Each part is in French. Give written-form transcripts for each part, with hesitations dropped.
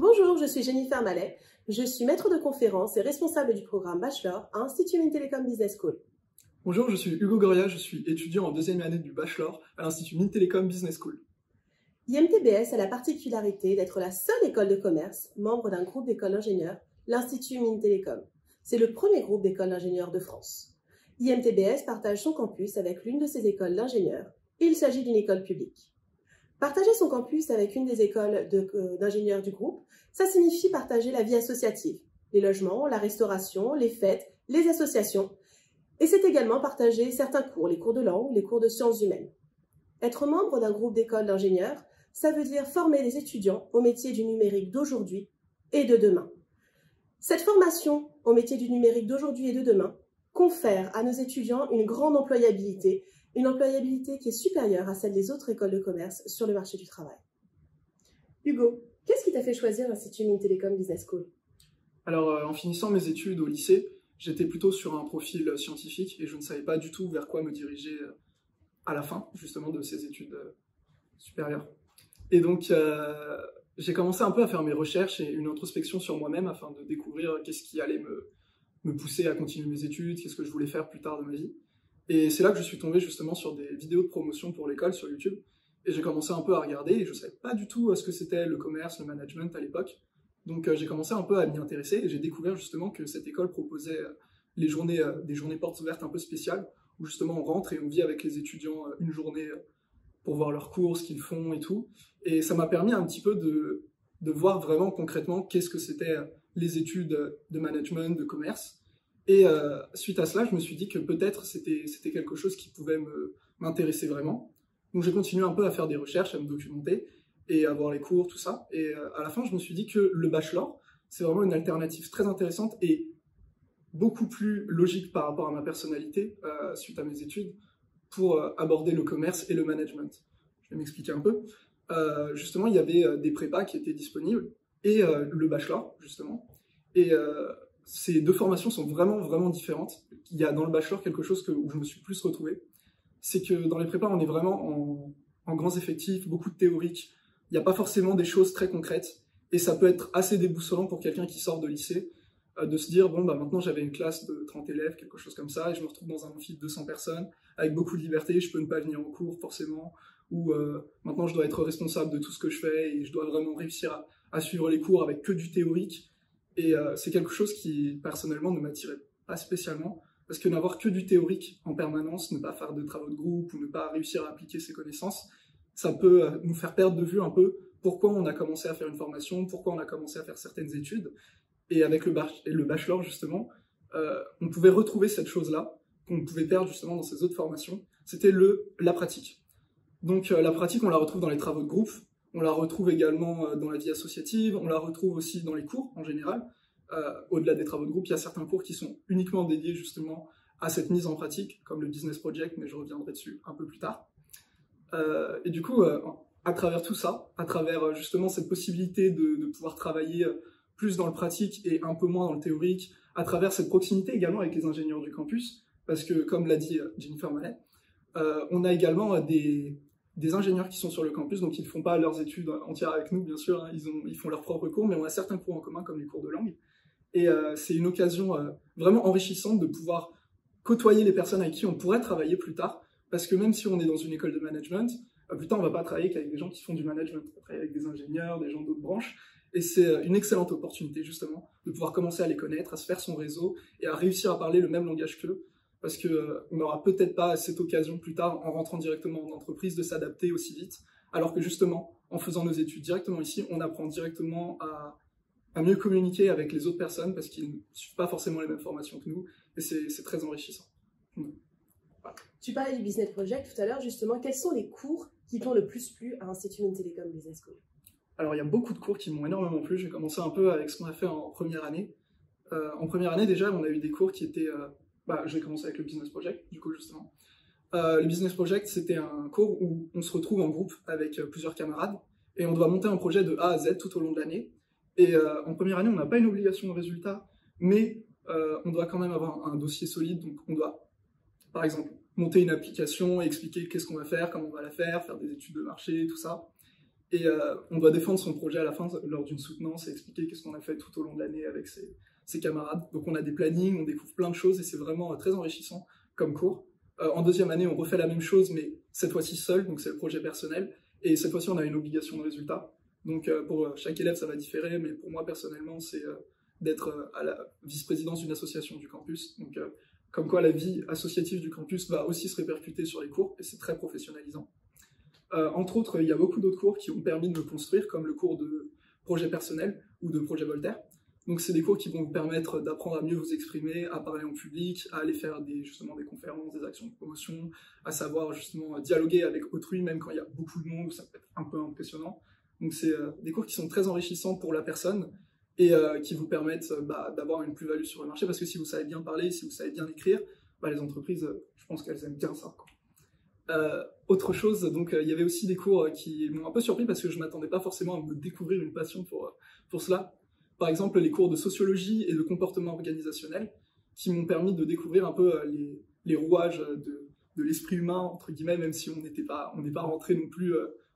Bonjour, je suis Jennifer Mallet. Je suis maître de conférence et responsable du programme Bachelor à Institut Mines Télécom Business School. Bonjour, je suis Hugo Goria, je suis étudiant en deuxième année du Bachelor à l'Institut Mines Télécom Business School. IMTBS a la particularité d'être la seule école de commerce membre d'un groupe d'écoles d'ingénieurs, l'Institut Mines Télécom. C'est le premier groupe d'écoles d'ingénieurs de France. IMTBS partage son campus avec l'une de ses écoles d'ingénieurs. Il s'agit d'une école publique. Partager son campus avec une des écoles d'ingénieurs du groupe, ça signifie partager la vie associative, les logements, la restauration, les fêtes, les associations. Et c'est également partager certains cours, les cours de langue, les cours de sciences humaines. Être membre d'un groupe d'écoles d'ingénieurs, ça veut dire former les étudiants au métier du numérique d'aujourd'hui et de demain. Cette formation au métier du numérique d'aujourd'hui et de demain confère à nos étudiants une grande employabilité, une employabilité qui est supérieure à celle des autres écoles de commerce sur le marché du travail. Hugo, qu'est-ce qui t'a fait choisir l'Institut Mines Télécom Business School? Alors, en finissant mes études au lycée, j'étais plutôt sur un profil scientifique et je ne savais pas du tout vers quoi me diriger à la fin, justement, de ces études supérieures. Et donc, j'ai commencé un peu à faire mes recherches et une introspection sur moi-même afin de découvrir qu'est-ce qui allait me pousser à continuer mes études, qu'est-ce que je voulais faire plus tard de ma vie. Et c'est là que je suis tombé justement sur des vidéos de promotion pour l'école sur YouTube. Et j'ai commencé un peu à regarder et je ne savais pas du tout ce que c'était le commerce, le management à l'époque. Donc j'ai commencé un peu à m'y intéresser et j'ai découvert justement que cette école proposait des journées portes ouvertes un peu spéciales où justement on rentre et on vit avec les étudiants une journée pour voir leurs cours, ce qu'ils font et tout. Et ça m'a permis un petit peu de voir vraiment concrètement qu'est-ce que c'était les études de management, de commerce. Et suite à cela, je me suis dit que peut-être c'était quelque chose qui pouvait m'intéresser vraiment. Donc j'ai continué un peu à faire des recherches, à me documenter et à voir les cours, tout ça. Et à la fin, je me suis dit que le bachelor, c'est vraiment une alternative très intéressante et beaucoup plus logique par rapport à ma personnalité suite à mes études pour aborder le commerce et le management. Je vais m'expliquer un peu. Justement, il y avait des prépas qui étaient disponibles et le bachelor, justement. Et ces deux formations sont vraiment différentes. Il y a dans le bachelor quelque chose où je me suis plus retrouvé. C'est que dans les prépas, on est vraiment en grands effectifs, beaucoup de théorique. Il n'y a pas forcément des choses très concrètes. Et ça peut être assez déboussolant pour quelqu'un qui sort de lycée, de se dire, bon, bah, maintenant j'avais une classe de 30 élèves, quelque chose comme ça, et je me retrouve dans un amphi de 200 personnes, avec beaucoup de liberté, je peux ne pas venir en cours forcément, ou maintenant je dois être responsable de tout ce que je fais, et je dois vraiment réussir à suivre les cours avec que du théorique. Et c'est quelque chose qui, personnellement, ne m'attirait pas spécialement, parce que n'avoir que du théorique en permanence, ne pas faire de travaux de groupe, ou ne pas réussir à appliquer ses connaissances, ça peut nous faire perdre de vue un peu pourquoi on a commencé à faire une formation, pourquoi on a commencé à faire certaines études. Et avec le bachelor, justement, on pouvait retrouver cette chose-là, qu'on pouvait perdre justement dans ces autres formations, c'était la pratique. Donc la pratique, on la retrouve dans les travaux de groupe, on la retrouve également dans la vie associative, on la retrouve aussi dans les cours en général. Au-delà des travaux de groupe, il y a certains cours qui sont uniquement dédiés justement à cette mise en pratique, comme le business project, mais je reviendrai dessus un peu plus tard. Et du coup, à travers tout ça, à travers justement cette possibilité de pouvoir travailler plus dans le pratique et un peu moins dans le théorique, à travers cette proximité également avec les ingénieurs du campus, parce que comme l'a dit Jennifer Mallet, on a également des ingénieurs qui sont sur le campus, donc ils ne font pas leurs études entières avec nous, bien sûr, hein, ils font leurs propres cours, mais on a certains cours en commun, comme les cours de langue. Et c'est une occasion vraiment enrichissante de pouvoir côtoyer les personnes avec qui on pourrait travailler plus tard, parce que même si on est dans une école de management, plus tard on ne va pas travailler qu'avec des gens qui font du management, on va travailler avec des ingénieurs, des gens d'autres branches, et c'est une excellente opportunité justement de pouvoir commencer à les connaître, à se faire son réseau, et à réussir à parler le même langage qu'eux, parce qu'on n'aura peut-être pas cette occasion plus tard, en rentrant directement en entreprise, de s'adapter aussi vite, alors que justement, en faisant nos études directement ici, on apprend directement à mieux communiquer avec les autres personnes, parce qu'ils ne suivent pas forcément les mêmes formations que nous, et c'est très enrichissant. Voilà. Tu parlais du Business Project tout à l'heure, justement, quels sont les cours qui t'ont le plus plu à l'Institut Mines Télécom Business School? Alors, il y a beaucoup de cours qui m'ont énormément plu. J'ai commencé un peu avec ce qu'on a fait en première année. En première année, déjà, on a eu des cours qui étaient... je vais commencer avec le Business Project, du coup, justement. Le Business Project, c'était un cours où on se retrouve en groupe avec plusieurs camarades et on doit monter un projet de A à Z tout au long de l'année. Et en première année, on n'a pas une obligation de résultat, mais on doit quand même avoir un dossier solide. Donc, on doit, par exemple, monter une application, expliquer qu'est-ce qu'on va faire, comment on va la faire des études de marché, tout ça. Et on doit défendre son projet à la fin lors d'une soutenance et expliquer qu'est-ce qu'on a fait tout au long de l'année avec ses camarades. Donc on a des plannings, on découvre plein de choses et c'est vraiment très enrichissant comme cours. En deuxième année, on refait la même chose, mais cette fois-ci seul, donc c'est le projet personnel. Et cette fois-ci, on a une obligation de résultat. Donc pour chaque élève, ça va différer, mais pour moi, personnellement, c'est d'être à la vice-présidence d'une association du campus. Donc comme quoi la vie associative du campus va aussi se répercuter sur les cours, et c'est très professionnalisant. Entre autres, il y a beaucoup d'autres cours qui ont permis de me construire, comme le cours de projet personnel ou de projet Voltaire. Donc c'est des cours qui vont vous permettre d'apprendre à mieux vous exprimer, à parler en public, à aller faire justement des conférences, des actions de promotion, à savoir justement dialoguer avec autrui, même quand il y a beaucoup de monde, ça peut être un peu impressionnant. Donc c'est des cours qui sont très enrichissants pour la personne et qui vous permettent d'avoir une plus-value sur le marché, parce que si vous savez bien parler, si vous savez bien écrire, les entreprises, je pense qu'elles aiment bien ça, quoi. Autre chose, donc il y avait aussi des cours qui m'ont un peu surpris parce que je m'attendais pas forcément à me découvrir une passion pour cela. Par exemple, les cours de sociologie et de comportement organisationnel qui m'ont permis de découvrir un peu les rouages de l'esprit humain, entre guillemets, même si on n'est pas rentré non plus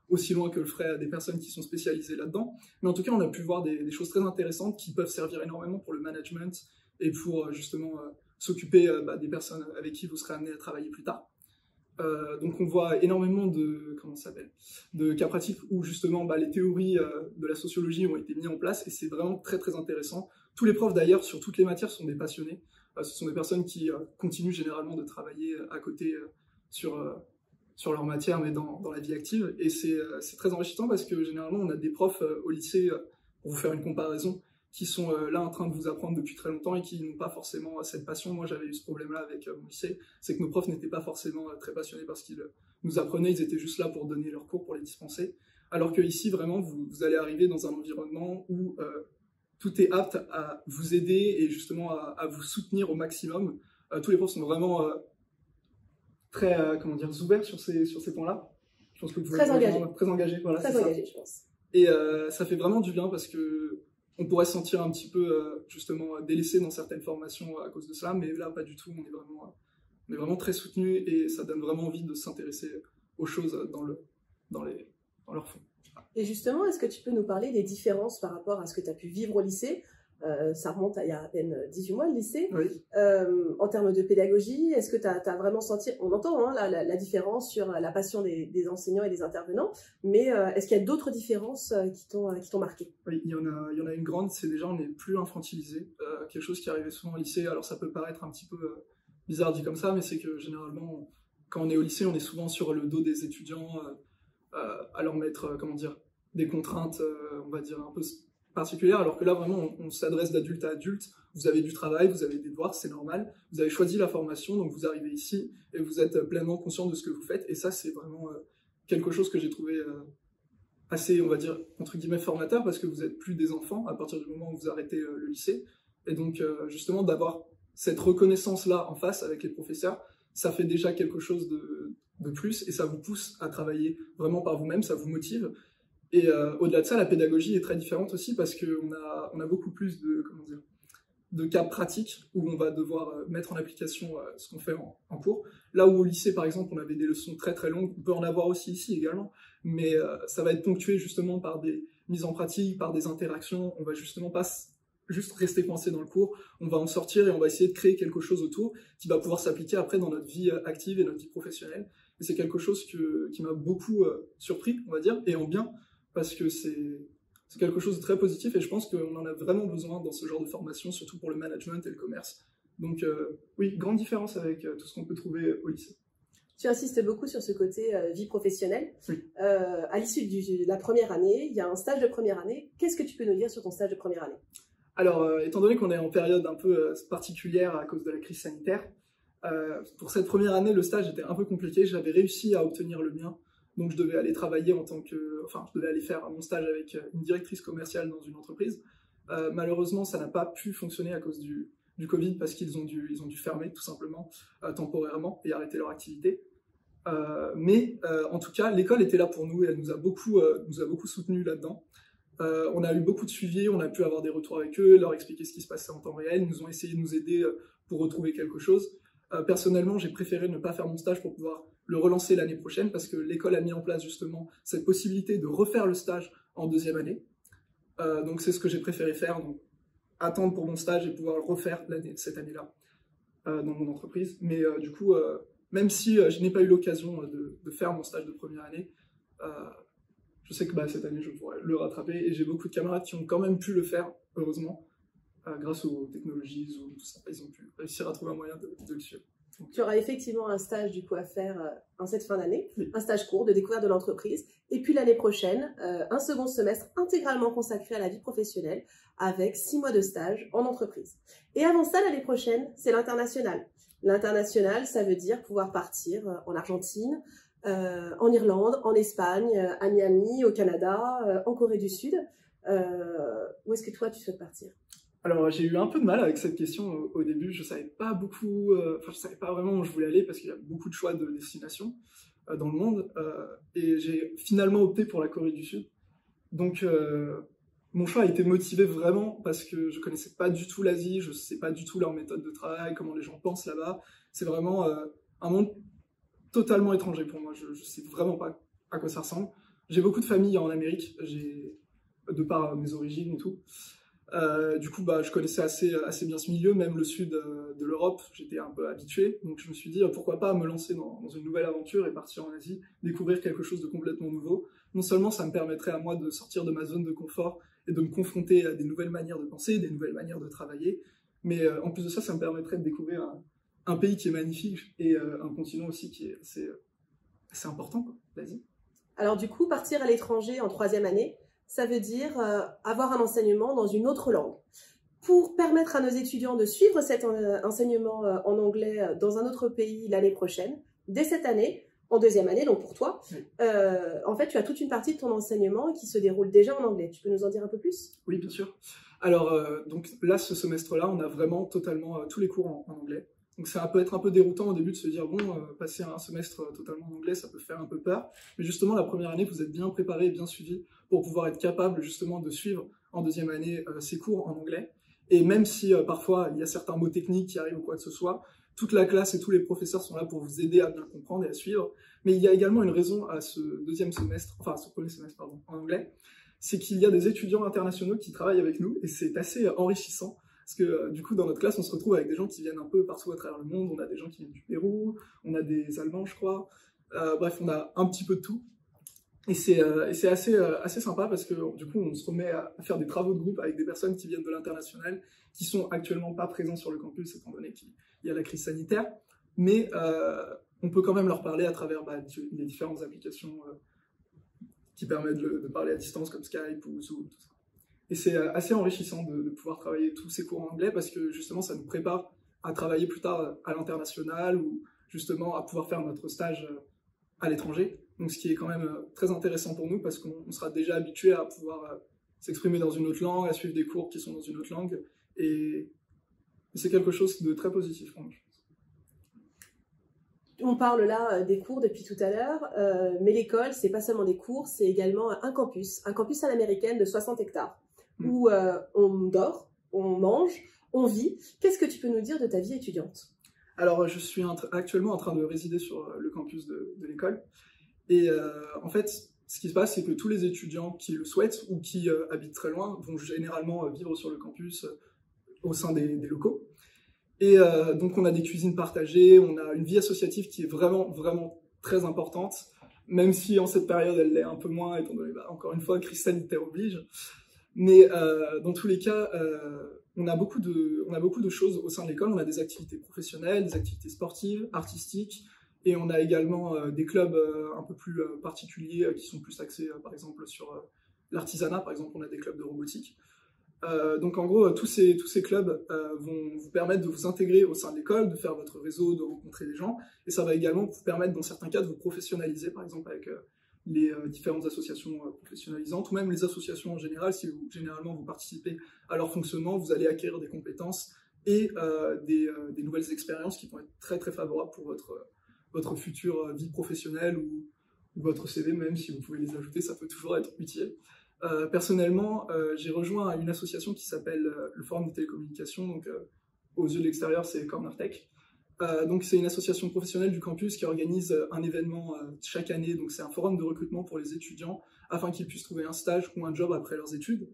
aussi loin que le feraient des personnes qui sont spécialisées là-dedans. Mais en tout cas, on a pu voir des choses très intéressantes qui peuvent servir énormément pour le management et pour justement s'occuper des personnes avec qui vous serez amené à travailler plus tard. Donc on voit énormément de cas pratiques où justement les théories de la sociologie ont été mises en place et c'est vraiment très très intéressant. Tous les profs d'ailleurs sur toutes les matières sont des passionnés. Ce sont des personnes qui continuent généralement de travailler à côté sur leur matière mais dans la vie active et c'est très enrichissant parce que généralement on a des profs au lycée, pour vous faire une comparaison, qui sont là en train de vous apprendre depuis très longtemps et qui n'ont pas forcément cette passion. Moi, j'avais eu ce problème-là avec mon lycée, c'est que nos profs n'étaient pas forcément très passionnés parce qu'ils nous apprenaient, ils étaient juste là pour donner leurs cours, pour les dispenser. Alors que ici, vraiment, vous allez arriver dans un environnement où tout est apte à vous aider et justement à vous soutenir au maximum. Tous les profs sont vraiment très, ouverts sur ces points-là. Je pense que vous très engagés. Très engagés, voilà, très engagés, je pense. Et ça fait vraiment du bien parce que on pourrait se sentir un petit peu justement délaissé dans certaines formations à cause de cela, mais là pas du tout, on est vraiment très soutenu et ça donne vraiment envie de s'intéresser aux choses dans leur fond. Et justement, est-ce que tu peux nous parler des différences par rapport à ce que tu as pu vivre au lycée? Ça remonte à il y a à peine 18 mois le lycée. Oui. En termes de pédagogie, est-ce que tu as vraiment senti, on entend la différence sur la passion des enseignants et des intervenants, mais est-ce qu'il y a d'autres différences qui t'ont marqué? Oui, il y en a une grande, c'est déjà on n'est plus infantilisé, quelque chose qui arrivait souvent au lycée. Alors ça peut paraître un petit peu bizarre dit comme ça, mais c'est que généralement quand on est au lycée, on est souvent sur le dos des étudiants à leur mettre des contraintes, on va dire un peu particulière, alors que là vraiment on s'adresse d'adulte à adulte. Vous avez du travail, vous avez des devoirs, c'est normal, vous avez choisi la formation, donc vous arrivez ici et vous êtes pleinement conscient de ce que vous faites, et ça c'est vraiment quelque chose que j'ai trouvé assez, on va dire, entre guillemets formateur, parce que vous n'êtes plus des enfants à partir du moment où vous arrêtez le lycée, et donc justement d'avoir cette reconnaissance-là en face avec les professeurs, ça fait déjà quelque chose de plus, et ça vous pousse à travailler vraiment par vous-même, ça vous motive. Et au-delà de ça, la pédagogie est très différente aussi parce qu'on a beaucoup plus de cas pratiques où on va devoir mettre en application ce qu'on fait en cours. Là où au lycée, par exemple, on avait des leçons très très longues, on peut en avoir aussi ici également, mais ça va être ponctué justement par des mises en pratique, par des interactions. On va justement pas juste rester coincé dans le cours, on va en sortir et on va essayer de créer quelque chose autour qui va pouvoir s'appliquer après dans notre vie active et notre vie professionnelle. Et c'est quelque chose qui m'a beaucoup surpris, on va dire, et en bien, parce que c'est quelque chose de très positif et je pense qu'on en a vraiment besoin dans ce genre de formation, surtout pour le management et le commerce. Donc oui, grande différence avec tout ce qu'on peut trouver au lycée. Tu insistes beaucoup sur ce côté vie professionnelle. Oui. À l'issue de la première année, il y a un stage de première année. Qu'est-ce que tu peux nous dire sur ton stage de première année? Alors, étant donné qu'on est en période un peu particulière à cause de la crise sanitaire, pour cette première année, le stage était un peu compliqué. J'avais réussi à obtenir le mien. Donc je devais aller travailler je devais aller faire mon stage avec une directrice commerciale dans une entreprise. Malheureusement, ça n'a pas pu fonctionner à cause du Covid parce qu'ils ont dû fermer tout simplement temporairement et arrêter leur activité. Mais en tout cas, l'école était là pour nous et elle nous a beaucoup soutenus là-dedans. On a eu beaucoup de suivi, on a pu avoir des retours avec eux, leur expliquer ce qui se passait en temps réel. Ils nous ont essayé de nous aider pour retrouver quelque chose. Personnellement, j'ai préféré ne pas faire mon stage pour pouvoir le relancer l'année prochaine parce que l'école a mis en place justement cette possibilité de refaire le stage en deuxième année. Donc c'est ce que j'ai préféré faire, donc attendre pour mon stage et pouvoir le refaire cette année-là dans mon entreprise. Mais du coup, même si je n'ai pas eu l'occasion de faire mon stage de première année, je sais que cette année je pourrais le rattraper et j'ai beaucoup de camarades qui ont quand même pu le faire, heureusement, grâce aux technologies, Zoom, tout ça. Ils ont pu réussir à trouver un moyen de le suivre. Tu auras effectivement un stage du coup à faire en cette fin d'année, Oui. un stage court de découverte de l'entreprise, et puis l'année prochaine, un second semestre intégralement consacré à la vie professionnelle avec 6 mois de stage en entreprise. Et avant ça, l'année prochaine, c'est l'international. L'international, ça veut dire pouvoir partir en Argentine, en Irlande, en Espagne, à Miami, au Canada, en Corée du Sud. Où est-ce que toi, tu souhaites partir ? Alors, j'ai eu un peu de mal avec cette question au début. Je savais pas beaucoup, je savais pas vraiment où je voulais aller parce qu'il y a beaucoup de choix de destinations dans le monde. Et j'ai finalement opté pour la Corée du Sud. Donc, mon choix a été motivé vraiment parce que je connaissais pas du tout l'Asie, je sais pas du tout leur méthode de travail, comment les gens pensent là-bas. C'est vraiment un monde totalement étranger pour moi. Je sais vraiment pas à quoi ça ressemble. J'ai beaucoup de familles en Amérique, de par mes origines et tout. Du coup, je connaissais assez bien ce milieu, même le sud de l'Europe, j'étais un peu habitué. Donc je me suis dit, pourquoi pas me lancer dans une nouvelle aventure et partir en Asie, découvrir quelque chose de complètement nouveau. Non seulement ça me permettrait à moi de sortir de ma zone de confort et de me confronter à des nouvelles manières de penser, des nouvelles manières de travailler, mais en plus de ça, ça me permettrait de découvrir un pays qui est magnifique et un continent aussi qui est assez important, quoi, l'Asie. Alors du coup, partir à l'étranger en 3e année, ça veut dire avoir un enseignement dans une autre langue. Pour permettre à nos étudiants de suivre cet enseignement en anglais dans un autre pays l'année prochaine, dès cette année, en 2e année, donc pour toi, oui. En fait, tu as toute une partie de ton enseignement qui se déroule déjà en anglais. Tu peux nous en dire un peu plus ? Oui, bien sûr. Alors, donc là, ce semestre-là, on a vraiment totalement tous les cours en anglais. Donc ça peut être un peu déroutant au début de se dire, bon, passer un semestre totalement en anglais, ça peut faire un peu peur. Mais justement, la première année, vous êtes bien préparé, bien suivi pour pouvoir être capable justement de suivre en 2e année ces cours en anglais. Et même si parfois il y a certains mots techniques qui arrivent ou quoi que ce soit, toute la classe et tous les professeurs sont là pour vous aider à bien comprendre et à suivre. Mais il y a également une raison à ce premier semestre, pardon, en anglais, c'est qu'il y a des étudiants internationaux qui travaillent avec nous et c'est assez enrichissant. Parce que du coup, dans notre classe, on se retrouve avec des gens qui viennent un peu partout à travers le monde. On a des gens qui viennent du Pérou, on a des Allemands, je crois. Bref, on a un petit peu de tout. Et c'est assez sympa parce que du coup, on se remet à faire des travaux de groupe avec des personnes qui viennent de l'international, qui sont actuellement pas présents sur le campus, étant donné qu'il y a la crise sanitaire. Mais on peut quand même leur parler à travers les différentes applications qui permettent de parler à distance, comme Skype ou Zoom, tout ça. Et c'est assez enrichissant de pouvoir travailler tous ces cours en anglais parce que justement ça nous prépare à travailler plus tard à l'international ou justement à pouvoir faire notre stage à l'étranger. Donc ce qui est quand même très intéressant pour nous parce qu'on sera déjà habitué à pouvoir s'exprimer dans une autre langue, à suivre des cours qui sont dans une autre langue et c'est quelque chose de très positif pour nous. On parle là des cours depuis tout à l'heure, mais l'école, c'est pas seulement des cours, c'est également un campus à l'américaine de 60 hectares. Où on dort, on mange, on vit. Qu'est-ce que tu peux nous dire de ta vie étudiante ? Alors, je suis actuellement en train de résider sur le campus de l'école. Et en fait, ce qui se passe, c'est que tous les étudiants qui le souhaitent ou qui habitent très loin vont généralement vivre sur le campus au sein des locaux. Et donc, on a des cuisines partagées, on a une vie associative qui est vraiment, vraiment très importante, même si en cette période, elle l'est un peu moins, étant donné, encore une fois, crise sanitaire oblige. Mais dans tous les cas, on a beaucoup de choses au sein de l'école. On a des activités professionnelles, des activités sportives, artistiques, et on a également des clubs un peu plus particuliers qui sont plus axés, par exemple, sur l'artisanat. Par exemple, on a des clubs de robotique. Donc en gros, tous ces clubs vont vous permettre de vous intégrer au sein de l'école, de faire votre réseau, de rencontrer des gens, et ça va également vous permettre, dans certains cas, de vous professionnaliser, par exemple avec les différentes associations professionnalisantes, ou même les associations en général. Si généralement vous participez à leur fonctionnement, vous allez acquérir des compétences et des nouvelles expériences qui vont être très très favorables pour votre future vie professionnelle ou votre CV, même si vous pouvez les ajouter, ça peut toujours être utile. Personnellement, j'ai rejoint une association qui s'appelle le Forum des télécommunications, donc aux yeux de l'extérieur c'est Corner Tech. Donc c'est une association professionnelle du campus qui organise un événement chaque année. Donc c'est un forum de recrutement pour les étudiants afin qu'ils puissent trouver un stage ou un job après leurs études.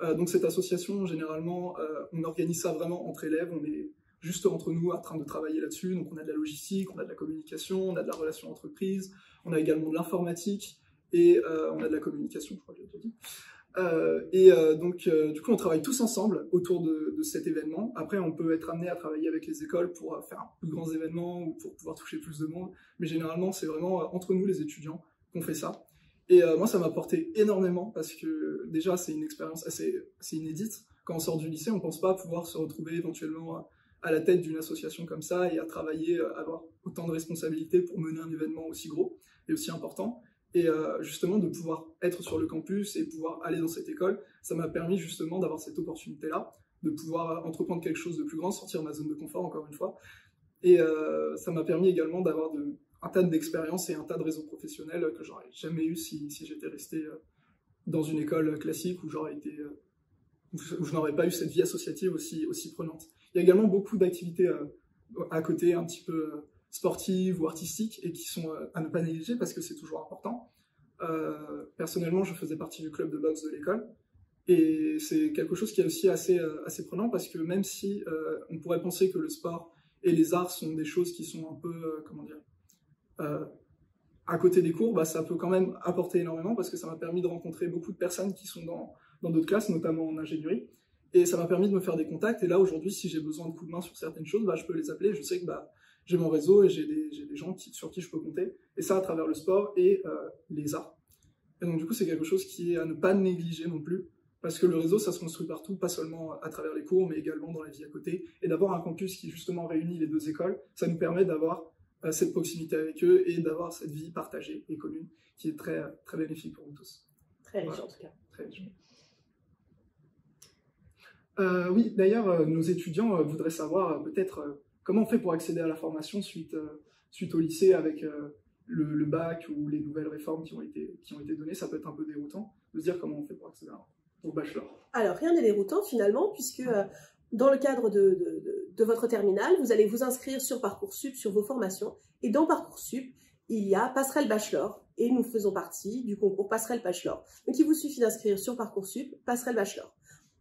Donc cette association, généralement, on organise ça vraiment entre élèves. On est juste entre nous en train de travailler là-dessus. Donc on a de la logistique, on a de la communication, on a de la relation entreprise, on a également de l'informatique et on a de la communication, je crois que j'ai déjà dit. Donc, du coup, on travaille tous ensemble autour de cet événement. Après, on peut être amené à travailler avec les écoles pour faire plus grands événements ou pour pouvoir toucher plus de monde. Mais généralement, c'est vraiment entre nous, les étudiants, qu'on fait ça. Et moi, ça m'a apporté énormément parce que déjà, c'est une expérience assez inédite. Quand on sort du lycée, on ne pense pas pouvoir se retrouver éventuellement à la tête d'une association comme ça et à travailler, avoir autant de responsabilités pour mener un événement aussi gros et aussi important. Et justement, de pouvoir être sur le campus et pouvoir aller dans cette école, ça m'a permis justement d'avoir cette opportunité-là, de pouvoir entreprendre quelque chose de plus grand, sortir de ma zone de confort, encore une fois. Et ça m'a permis également d'avoir un tas d'expériences et un tas de réseaux professionnels que j'aurais jamais eu si j'étais resté dans une école classique où où je n'aurais pas eu cette vie associative aussi prenante. Il y a également beaucoup d'activités à côté, un petit peu sportives ou artistiques, et qui sont à ne pas négliger parce que c'est toujours important. Personnellement, je faisais partie du club de boxe de l'école, et c'est quelque chose qui est aussi assez prenant parce que même si on pourrait penser que le sport et les arts sont des choses qui sont un peu, comment dire, à côté des cours, bah, ça peut quand même apporter énormément parce que ça m'a permis de rencontrer beaucoup de personnes qui sont dans d'autres classes, notamment en ingénierie. Et ça m'a permis de me faire des contacts. Et là, aujourd'hui, si j'ai besoin de coups de main sur certaines choses, bah, je peux les appeler. Je sais que bah, j'ai mon réseau et j'ai des gens sur qui je peux compter. Et ça, à travers le sport et les arts. Et donc, du coup, c'est quelque chose qui est à ne pas négliger non plus. Parce que le réseau, ça se construit partout, pas seulement à travers les cours, mais également dans la vie à côté. Et d'avoir un campus qui, justement, réunit les deux écoles, ça nous permet d'avoir cette proximité avec eux et d'avoir cette vie partagée et commune qui est très, très bénéfique pour nous tous. Très riche, voilà. en tout cas. Très riche. Oui, d'ailleurs, nos étudiants voudraient savoir peut-être comment on fait pour accéder à la formation suite au lycée avec le bac ou les nouvelles réformes qui ont été données. Ça peut être un peu déroutant de se dire comment on fait pour accéder au bachelor. Alors, rien n'est déroutant finalement, puisque dans le cadre de votre terminale, vous allez vous inscrire sur Parcoursup, sur vos formations. Et dans Parcoursup, il y a Passerelle Bachelor, et nous faisons partie du concours Passerelle Bachelor. Donc, il vous suffit d'inscrire sur Parcoursup Passerelle Bachelor.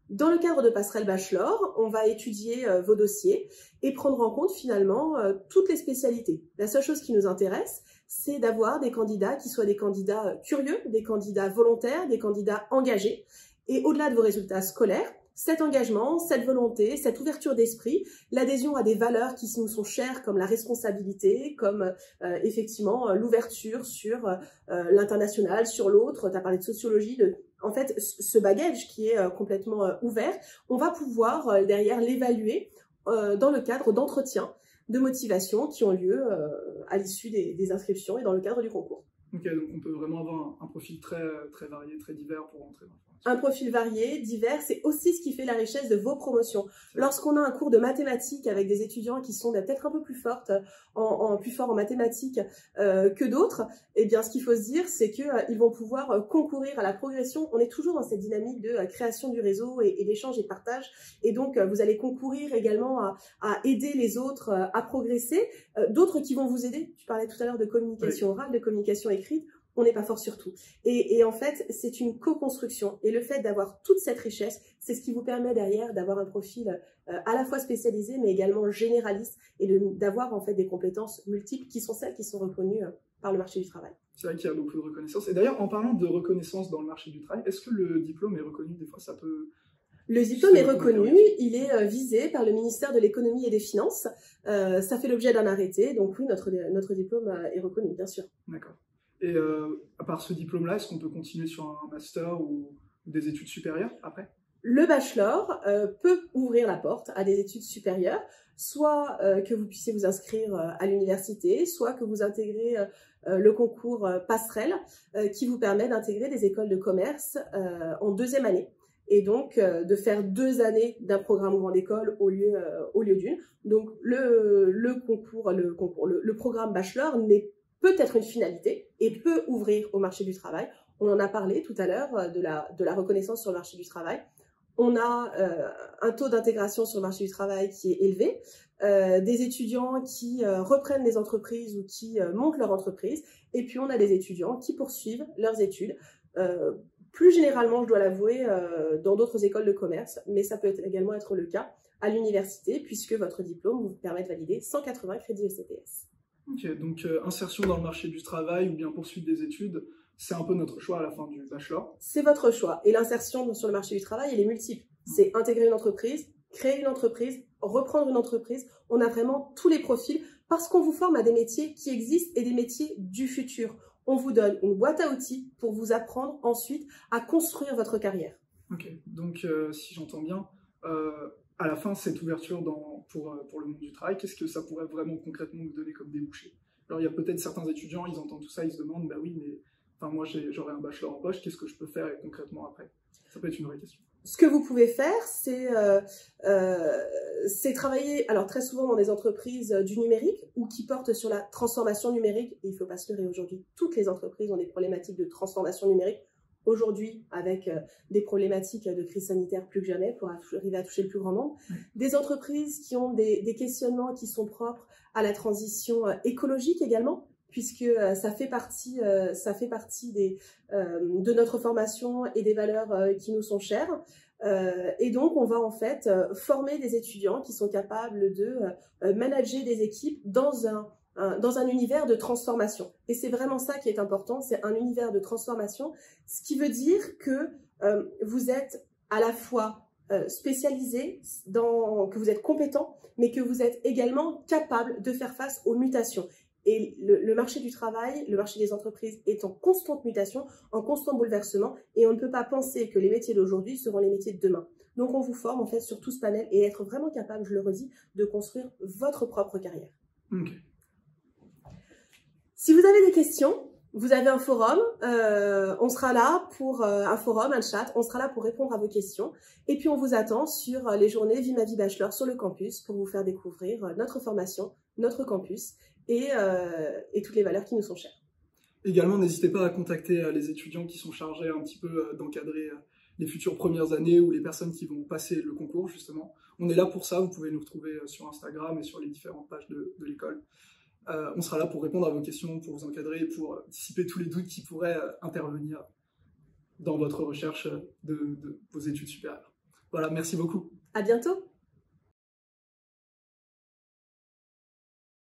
Dans le cadre de Passerelle Bachelor, on va étudier vos dossiers et prendre en compte finalement toutes les spécialités. La seule chose qui nous intéresse, c'est d'avoir des candidats qui soient des candidats curieux, des candidats volontaires, des candidats engagés. Et au-delà de vos résultats scolaires, cet engagement, cette volonté, cette ouverture d'esprit, l'adhésion à des valeurs qui nous sont chères comme la responsabilité, comme effectivement l'ouverture sur l'international, sur l'autre, tu as parlé de sociologie, en fait, ce bagage qui est complètement ouvert, on va pouvoir derrière l'évaluer dans le cadre d'entretiens de motivation qui ont lieu à l'issue des inscriptions et dans le cadre du concours. Ok, donc on peut vraiment avoir un profil très, très varié, très divers pour rentrer dans la formation. Un profil varié, divers, c'est aussi ce qui fait la richesse de vos promotions. Lorsqu'on a un cours de mathématiques avec des étudiants qui sont peut-être un peu plus forts en mathématiques que d'autres, eh bien, ce qu'il faut se dire, c'est qu'ils vont pouvoir concourir à la progression. On est toujours dans cette dynamique de création du réseau et d'échange et de partage. Et donc, vous allez concourir également à aider les autres à progresser. D'autres qui vont vous aider. Tu parlais tout à l'heure de communication orale, de communication écrite. On n'est pas fort sur tout. Et en fait, c'est une co-construction. Et le fait d'avoir toute cette richesse, c'est ce qui vous permet derrière d'avoir un profil à la fois spécialisé, mais également généraliste, et d'avoir en fait des compétences multiples qui sont celles qui sont reconnues par le marché du travail. C'est vrai qu'il y a beaucoup de reconnaissance. Et d'ailleurs, en parlant de reconnaissance dans le marché du travail, est-ce que le diplôme est reconnu? Des fois, ça peut... Le diplôme est reconnu, il est visé par le ministère de l'économie et des finances. Ça fait l'objet d'un arrêté, donc oui, notre diplôme est reconnu, bien sûr. D'accord. Et à part ce diplôme-là, est-ce qu'on peut continuer sur un master ou des études supérieures après? Le bachelor peut ouvrir la porte à des études supérieures, soit que vous puissiez vous inscrire à l'université, soit que vous intégrez le concours Passerelle qui vous permet d'intégrer des écoles de commerce en deuxième année. Et donc de faire 2 années d'un programme grande école au lieu d'une. Donc le programme bachelor peut être une finalité et peut ouvrir au marché du travail. On en a parlé tout à l'heure de la reconnaissance sur le marché du travail. On a un taux d'intégration sur le marché du travail qui est élevé, des étudiants qui reprennent des entreprises ou qui montent leur entreprise, et puis on a des étudiants qui poursuivent leurs études. Plus généralement, je dois l'avouer, dans d'autres écoles de commerce, mais ça peut également être le cas à l'université, puisque votre diplôme vous permet de valider 180 crédits ECTS. Ok, donc insertion dans le marché du travail ou bien poursuite des études, c'est un peu notre choix à la fin du bachelor. C'est votre choix. Et l'insertion sur le marché du travail, elle est multiple. C'est intégrer une entreprise, créer une entreprise, reprendre une entreprise. On a vraiment tous les profils parce qu'on vous forme à des métiers qui existent et des métiers du futur. On vous donne une boîte à outils pour vous apprendre ensuite à construire votre carrière. Ok, donc si j'entends bien, à la fin, cette ouverture pour le monde du travail, qu'est-ce que ça pourrait vraiment concrètement vous donner comme débouché? Alors il y a peut-être certains étudiants, ils entendent tout ça, ils se demandent, bah oui, mais enfin, moi j'aurais un bachelor en poche, qu'est-ce que je peux faire concrètement après? Ça peut être une vraie question. Ce que vous pouvez faire, c'est travailler, alors très souvent dans des entreprises du numérique ou qui portent sur la transformation numérique. Et il ne faut pas se leurrer, aujourd'hui, toutes les entreprises ont des problématiques de transformation numérique. Aujourd'hui, avec des problématiques de crise sanitaire plus que jamais pour arriver à toucher le plus grand nombre. Des entreprises qui ont des questionnements qui sont propres à la transition écologique également, puisque ça fait partie de notre formation et des valeurs qui nous sont chères. Et donc, on va en fait former des étudiants qui sont capables de manager des équipes dans un univers de transformation. Et c'est vraiment ça qui est important, c'est un univers de transformation, ce qui veut dire que vous êtes à la fois spécialisé, que vous êtes compétent, mais que vous êtes également capable de faire face aux mutations. Et le marché du travail, le marché des entreprises est en constante mutation, en constant bouleversement, et on ne peut pas penser que les métiers d'aujourd'hui seront les métiers de demain. Donc on vous forme en fait sur tout ce panel et être vraiment capable, je le redis, de construire votre propre carrière. Okay. Si vous avez des questions, vous avez un forum, on sera là pour un forum, un chat, on sera là pour répondre à vos questions. Et puis on vous attend sur les journées Vie ma vie bachelor sur le campus pour vous faire découvrir notre formation, notre campus et toutes les valeurs qui nous sont chères. Également, n'hésitez pas à contacter les étudiants qui sont chargés un petit peu d'encadrer les futures premières années ou les personnes qui vont passer le concours, justement. On est là pour ça, vous pouvez nous retrouver sur Instagram et sur les différentes pages de l'école. On sera là pour répondre à vos questions, pour vous encadrer et pour dissiper tous les doutes qui pourraient intervenir dans votre recherche de vos études supérieures. Voilà, merci beaucoup. À bientôt.